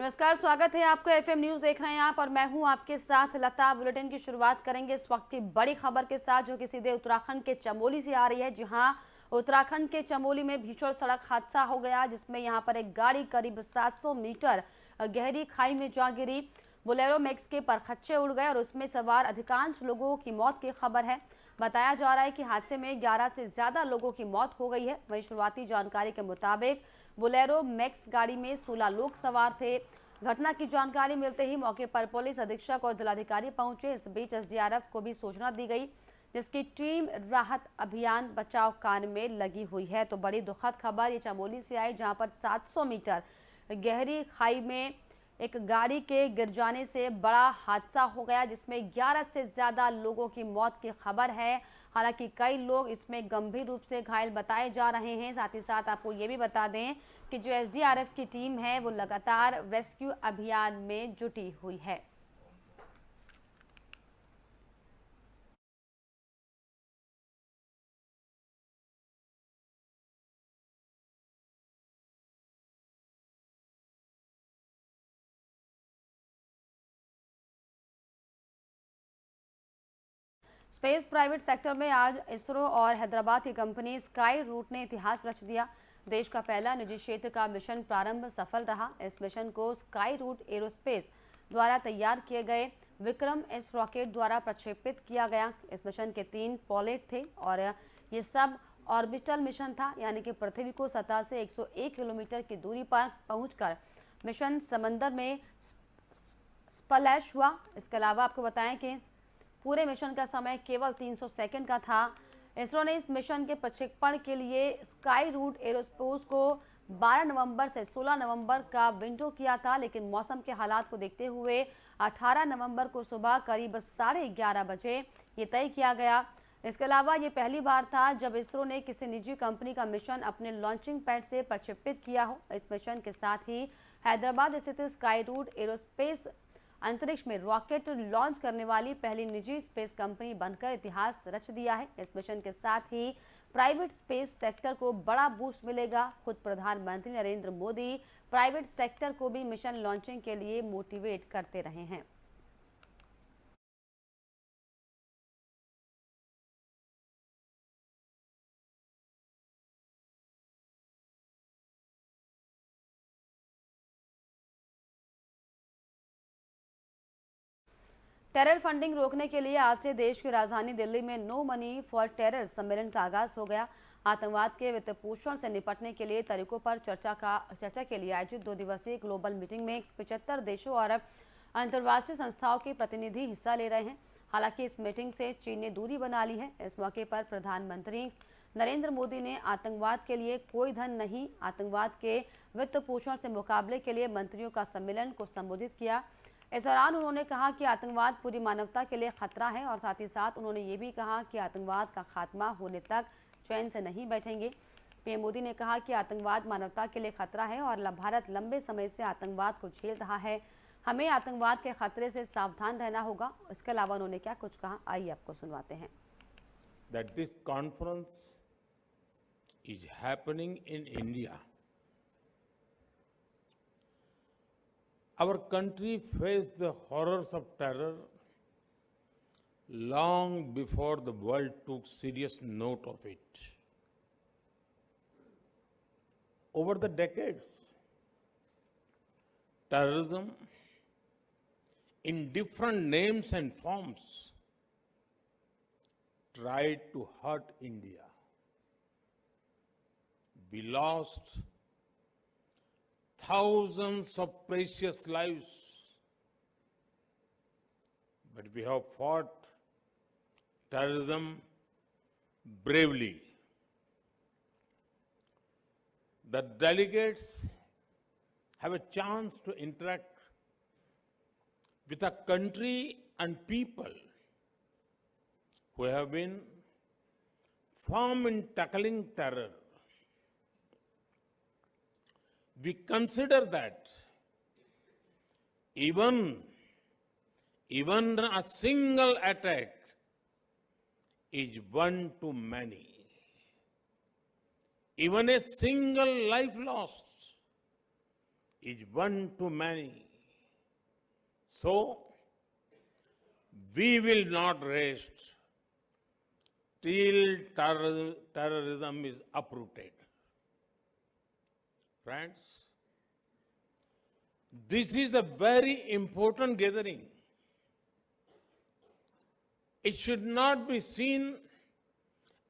नमस्कार, स्वागत है आपका। एफएम न्यूज देख रहे हैं आप और मैं हूं आपके साथ लता। बुलेटिन की शुरुआत करेंगे इस वक्त की बड़ी खबर के साथ, जो कि सीधे उत्तराखंड के चमोली से आ रही है। जहां उत्तराखंड के चमोली में भीषण सड़क हादसा हो गया, जिसमें यहां पर एक गाड़ी करीब 700 मीटर गहरी खाई में जा गिरी। बोलेरो मैक्स के परखच्चे उड़ गए और उसमें सवार अधिकांश लोगों की मौत की खबर है। बताया जा रहा है कि हादसे में 11 से ज्यादा लोगों की मौत हो गई है। वहीं शुरुआती जानकारी के मुताबिक बोलेरो मैक्स गाड़ी में 16 लोग सवार थे। घटना की जानकारी मिलते ही मौके पर पुलिस अधीक्षक और जिलाधिकारी पहुंचे। इस बीच एसडीआरएफ को भी सूचना दी गई, जिसकी टीम राहत अभियान बचाव कार्य में लगी हुई है। तो बड़ी दुखद खबर ये चमोली से आई, जहां पर 700 मीटर गहरी खाई में एक गाड़ी के गिर जाने से बड़ा हादसा हो गया, जिसमें 11 से ज्यादा लोगों की मौत की खबर है। हालांकि कई लोग इसमें गंभीर रूप से घायल बताए जा रहे हैं। साथ ही साथ आपको ये भी बता दें कि जो एसडीआरएफ की टीम है वो लगातार रेस्क्यू अभियान में जुटी हुई है। स्पेस प्राइवेट सेक्टर में आज इसरो और हैदराबाद की कंपनी स्काई रूट ने इतिहास रच दिया। देश का पहला निजी क्षेत्र का मिशन प्रारंभ सफल रहा। इस मिशन को स्काई रूट एरोस्पेस द्वारा तैयार किए गए विक्रम एस रॉकेट द्वारा प्रक्षेपित किया गया। इस मिशन के 3 पॉलेट थे और ये सब ऑर्बिटल मिशन था, यानी कि पृथ्वी को सतह से 101 किलोमीटर की दूरी पर पहुंचकर मिशन समंदर में स्प्लैश हुआ। इसके अलावा आपको बताएं कि पूरे मिशन का समय केवल 300 सेकंड का था। इसरो ने इस मिशन के प्रक्षेपण के लिए स्काई रूट एरोस्पेस को 12 नवंबर से 16 नवंबर का विंडो किया था, लेकिन मौसम के हालात को देखते हुए 18 नवंबर को सुबह करीब 11:30 बजे ये तय किया गया। इसके अलावा ये पहली बार था जब इसरो ने किसी निजी कंपनी का मिशन अपने लॉन्चिंग पैड से प्रक्षेपित किया हो। इस मिशन के साथ ही हैदराबाद स्थित स्काई रूट एरोस्पेस अंतरिक्ष में रॉकेट लॉन्च करने वाली पहली निजी स्पेस कंपनी बनकर इतिहास रच दिया है। इस मिशन के साथ ही प्राइवेट स्पेस सेक्टर को बड़ा बूस्ट मिलेगा। खुद प्रधानमंत्री नरेंद्र मोदी प्राइवेट सेक्टर को भी मिशन लॉन्चिंग के लिए मोटिवेट करते रहे हैं। टेरर फंडिंग रोकने के लिए आज से देश की राजधानी दिल्ली में नो मनी फॉर टेरर सम्मेलन का आगाज हो गया। आतंकवाद के वित्त पोषण से निपटने के लिए तरीकों पर चर्चा के लिए आयोजित 2 दिवसीय ग्लोबल मीटिंग में 75 देशों और अंतर्राष्ट्रीय संस्थाओं के प्रतिनिधि हिस्सा ले रहे हैं। हालांकि इस मीटिंग से चीन ने दूरी बना ली है। इस मौके पर प्रधानमंत्री नरेंद्र मोदी ने आतंकवाद के लिए कोई धन नहीं, आतंकवाद के वित्त पोषण से मुकाबले के लिए मंत्रियों का सम्मेलन को संबोधित किया। इस दौरान उन्होंने कहा कि आतंकवाद पूरी मानवता के लिए खतरा है और साथ ही साथ उन्होंने ये भी कहा कि आतंकवाद का खात्मा होने तक चैन से नहीं बैठेंगे। पीएम मोदी ने कहा कि आतंकवाद मानवता के लिए खतरा है और भारत लंबे समय से आतंकवाद को झेल रहा है। हमें आतंकवाद के खतरे से सावधान रहना होगा। इसके अलावा उन्होंने क्या कुछ कहा, आइए आपको सुनवाते हैं। That this conference is happening in India. Our country faced the horrors of terror long before the world took serious note of it. Over the decades, terrorism in different names and forms tried to hurt India. We lost thousands of precious lives, but we have fought terrorism bravely. The delegates have a chance to interact with a country and people who have been firm in tackling terror. We consider that even a single attack is one too many. Even a single life lost is one too many. So, we will not rest till terrorism is uprooted. Friends, this is a very important gathering. It should not be seen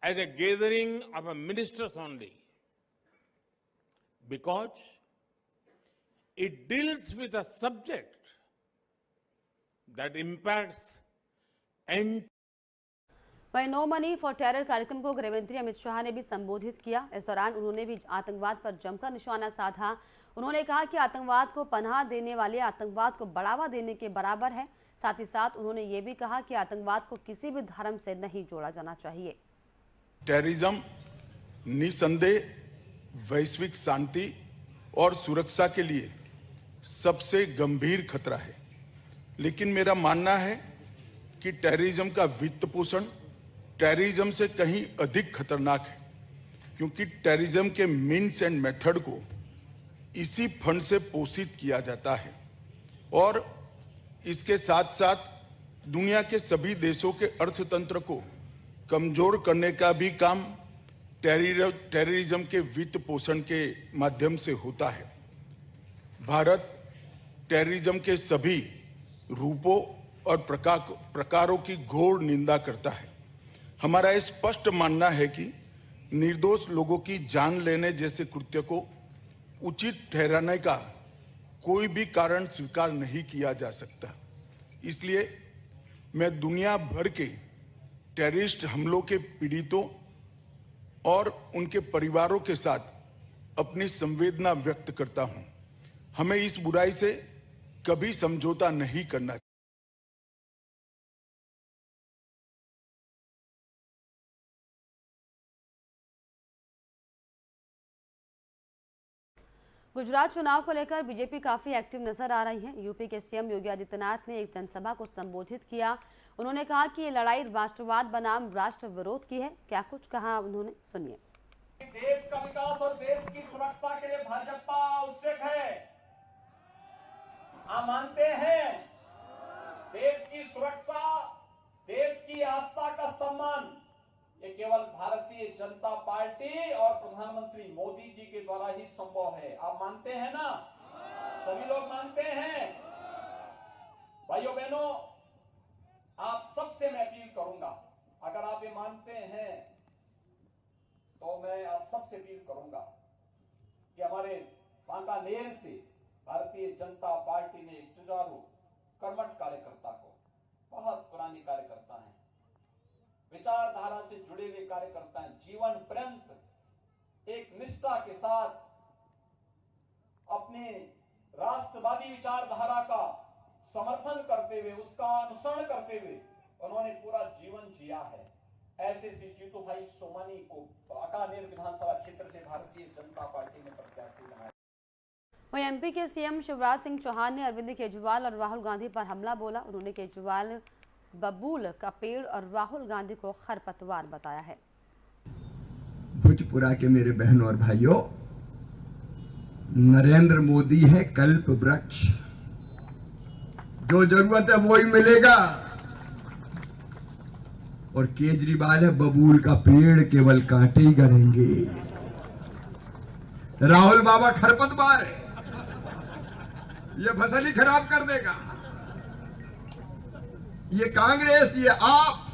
as a gathering of ministers only, because it deals with a subject that impacts and वहीं no money for terror कार्यक्रम को गृह मंत्री अमित शाह ने भी संबोधित किया। इस दौरान उन्होंने भी आतंकवाद पर जमकर निशाना साधा। उन्होंने कहा कि आतंकवाद को पनाह देने वाले आतंकवाद को बढ़ावा देने के बराबर है। साथ ही साथ उन्होंने ये भी कहा कि आतंकवाद को किसी भी धर्म से नहीं जोड़ा जाना चाहिए। टेररिज्म निसंदेह वैश्विक शांति और सुरक्षा के लिए सबसे गंभीर खतरा है, लेकिन मेरा मानना है कि टेररिज्म का वित्त पोषण टेररिज्म से कहीं अधिक खतरनाक है, क्योंकि टेररिज्म के मीन्स एंड मेथड को इसी फंड से पोषित किया जाता है और इसके साथ साथ दुनिया के सभी देशों के अर्थतंत्र को कमजोर करने का भी काम टेररिज्म के वित्त पोषण के माध्यम से होता है। भारत टेररिज्म के सभी रूपों और प्रकारों की घोर निंदा करता है। हमारा यह स्पष्ट मानना है कि निर्दोष लोगों की जान लेने जैसे कृत्य को उचित ठहराने का कोई भी कारण स्वीकार नहीं किया जा सकता। इसलिए मैं दुनिया भर के टेररिस्ट हमलों के पीड़ितों और उनके परिवारों के साथ अपनी संवेदना व्यक्त करता हूं। हमें इस बुराई से कभी समझौता नहीं करना चाहिए। गुजरात चुनाव को लेकर बीजेपी काफी एक्टिव नजर आ रही है। यूपी के सीएम योगी आदित्यनाथ ने एक जनसभा को संबोधित किया। उन्होंने कहा कि ये लड़ाई राष्ट्रवाद बनाम राष्ट्र विरोध की है। क्या कुछ कहा उन्होंने, सुनिए। देश का विकास और देश की सुरक्षा के लिए भाजपा आवश्यक है। आप मानते हैं देश की सुरक्षा, देश की आस्था का सम्मान ये केवल भारतीय जनता पार्टी और प्रधानमंत्री मोदी जी के द्वारा ही संभव है। आप मानते हैं ना? सभी लोग मानते हैं। भाइयों बहनों, आप सबसे मैं अपील करूंगा, अगर आप ये मानते हैं तो मैं आप सबसे अपील करूंगा कि हमारे बांकानेर से भारतीय जनता पार्टी ने एक जुझारू कर्मठ कार्यकर्ता को, बहुत पुरानी कार्यकर्ता है, विचारधारा से जुड़े हुए कार्यकर्ता हैं, जीवन पर्यंत एक निष्ठा के साथ अपने राष्ट्रवादी विचारधारा का समर्थन करते हुए, उसका अनुसरण करते हुए उन्होंने पूरा जीवन जिया है। ऐसे श्री जीतू भाई सोमानी को बांकानेर विधानसभा क्षेत्र से भारतीय जनता पार्टी ने प्रत्याशी बनाया। वहीं एमपी के सीएम शिवराज सिंह चौहान ने अरविंद केजरीवाल और राहुल गांधी पर हमला बोला। उन्होंने केजरीवाल बबूल का पेड़ और राहुल गांधी को खरपतवार बताया है। भोजपुरा के मेरे बहन और भाइयों, नरेंद्र मोदी है कल्प वृक्ष, जो जरूरत है वो ही मिलेगा, और केजरीवाल है बबूल का पेड़, केवल कांटे ही करेंगे। राहुल बाबा खरपतवार है, ये फसल ही खराब कर देगा। ये कांग्रेस, ये आप।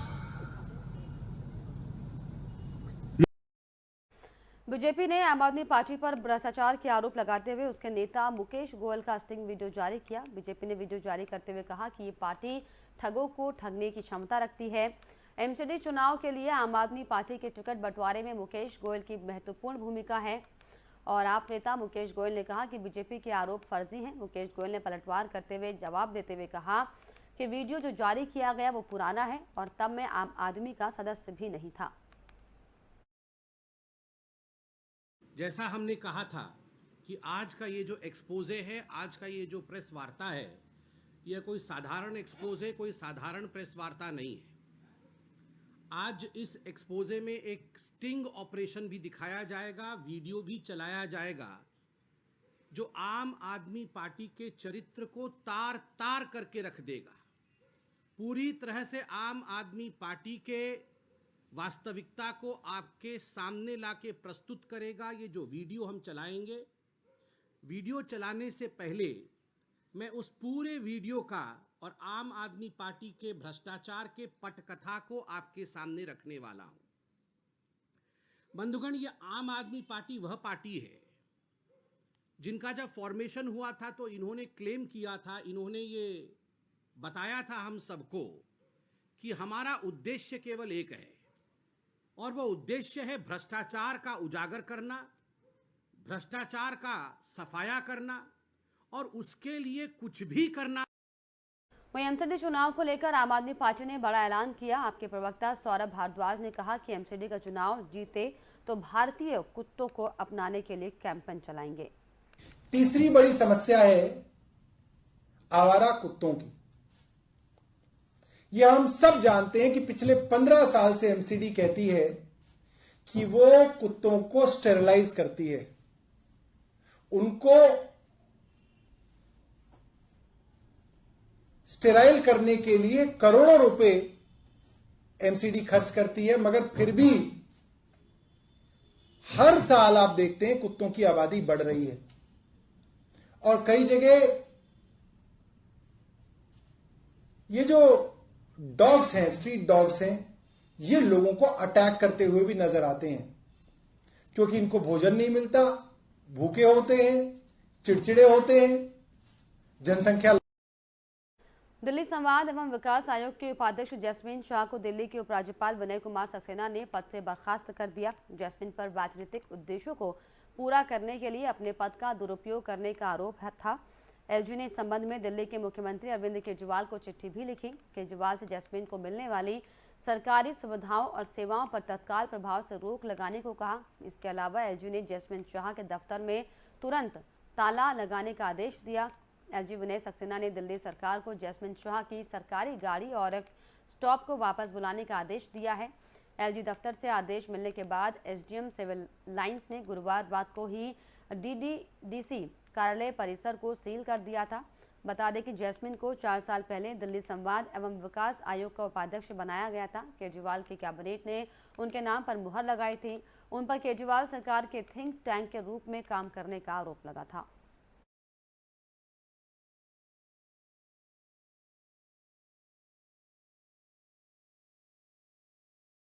बीजेपी ने आम आदमी पार्टी पर भ्रष्टाचार के आरोप लगाते हुए उसके नेता मुकेश गोयल का स्टिंग वीडियो जारी किया। बीजेपी ने वीडियो जारी करते हुए कहा कि ये पार्टी ठगों को ठगने की क्षमता रखती है। एमसीडी चुनाव के लिए आम आदमी पार्टी के टिकट बंटवारे में मुकेश गोयल की महत्वपूर्ण भूमिका है। और आप नेता मुकेश गोयल ने कहा कि बीजेपी के आरोप फर्जी हैं। मुकेश गोयल ने पलटवार करते हुए जवाब देते हुए कहा कि वीडियो जो जारी किया गया वो पुराना है और तब मैं आम आदमी का सदस्य भी नहीं था। जैसा हमने कहा था कि आज का ये जो एक्सपोजे है, आज का ये जो प्रेस वार्ता है, यह कोई साधारण एक्सपोजे, कोई साधारण प्रेस वार्ता नहीं है। आज इस एक्सपोजे में एक स्टिंग ऑपरेशन भी दिखाया जाएगा, वीडियो भी चलाया जाएगा, जो आम आदमी पार्टी के चरित्र को तार तार करके रख देगा, पूरी तरह से आम आदमी पार्टी के वास्तविकता को आपके सामने लाके प्रस्तुत करेगा। ये जो वीडियो हम चलाएंगे, वीडियो चलाने से पहले मैं उस पूरे वीडियो का और आम आदमी पार्टी के भ्रष्टाचार के पटकथा को आपके सामने रखने वाला हूं। बंधुगण, ये आम आदमी पार्टी वह पार्टी है जिनका जब फॉर्मेशन हुआ था तो इन्होंने क्लेम किया था, इन्होंने ये बताया था हम सबको कि हमारा उद्देश्य केवल एक है और वह उद्देश्य है भ्रष्टाचार का उजागर करना, भ्रष्टाचार का सफाया करना और उसके लिए कुछ भी करना। वहीं एमसीडी चुनाव को लेकर आम आदमी पार्टी ने बड़ा ऐलान किया। आपके प्रवक्ता सौरभ भारद्वाज ने कहा कि एमसीडी का चुनाव जीते तो भारतीय कुत्तों को अपनाने के लिए कैंपेन चलाएंगे। तीसरी बड़ी समस्या है आवारा कुत्तों की। यह हम सब जानते हैं कि पिछले 15 साल से एमसीडी कहती है कि वो कुत्तों को स्टेरिलाइज करती है, उनको स्टेराइल करने के लिए करोड़ों रुपए एमसीडी खर्च करती है, मगर फिर भी हर साल आप देखते हैं कुत्तों की आबादी बढ़ रही है और कई जगह ये जो डॉग्स हैं, स्ट्रीट डॉग्स हैं, ये लोगों को अटैक करते हुए भी नजर आते हैं क्योंकि इनको भोजन नहीं मिलता, भूखे होते हैं, चिड़चिड़े होते हैं, जनसंख्या। दिल्ली संवाद एवं विकास आयोग के उपाध्यक्ष जैस्मिन शाह को दिल्ली के उपराज्यपाल विनय कुमार सक्सेना ने पद से बर्खास्त कर दिया। जैस्मिन पर राजनीतिक उद्देश्यों को पूरा करने के लिए अपने पद का दुरुपयोग करने का आरोप था। एलजी ने इस संबंध में दिल्ली के मुख्यमंत्री अरविंद केजरीवाल को चिट्ठी भी लिखी। केजरीवाल से जैस्मिन को मिलने वाली सरकारी सुविधाओं और सेवाओं पर तत्काल प्रभाव से रोक लगाने को कहा। इसके अलावा एलजी ने जैस्मिन शाह के दफ्तर में तुरंत ताला लगाने का आदेश दिया। एलजी विनय सक्सेना ने दिल्ली सरकार को जैस्मिन शाह की सरकारी गाड़ी और स्टॉप को वापस बुलाने का आदेश दिया है। एलजी दफ्तर से आदेश मिलने के बाद एसडीएम सिविल लाइंस ने गुरुवार रात को ही डीडीडीसी कार्यालय परिसर को सील कर दिया था। बता दें कि जैस्मिन को 4 साल पहले दिल्ली संवाद एवं विकास आयोग का उपाध्यक्ष बनाया गया था। केजरीवाल की कैबिनेट ने उनके नाम पर मुहर लगाई थी। उन पर केजरीवाल सरकार के थिंक टैंक के रूप में काम करने का आरोप लगा था।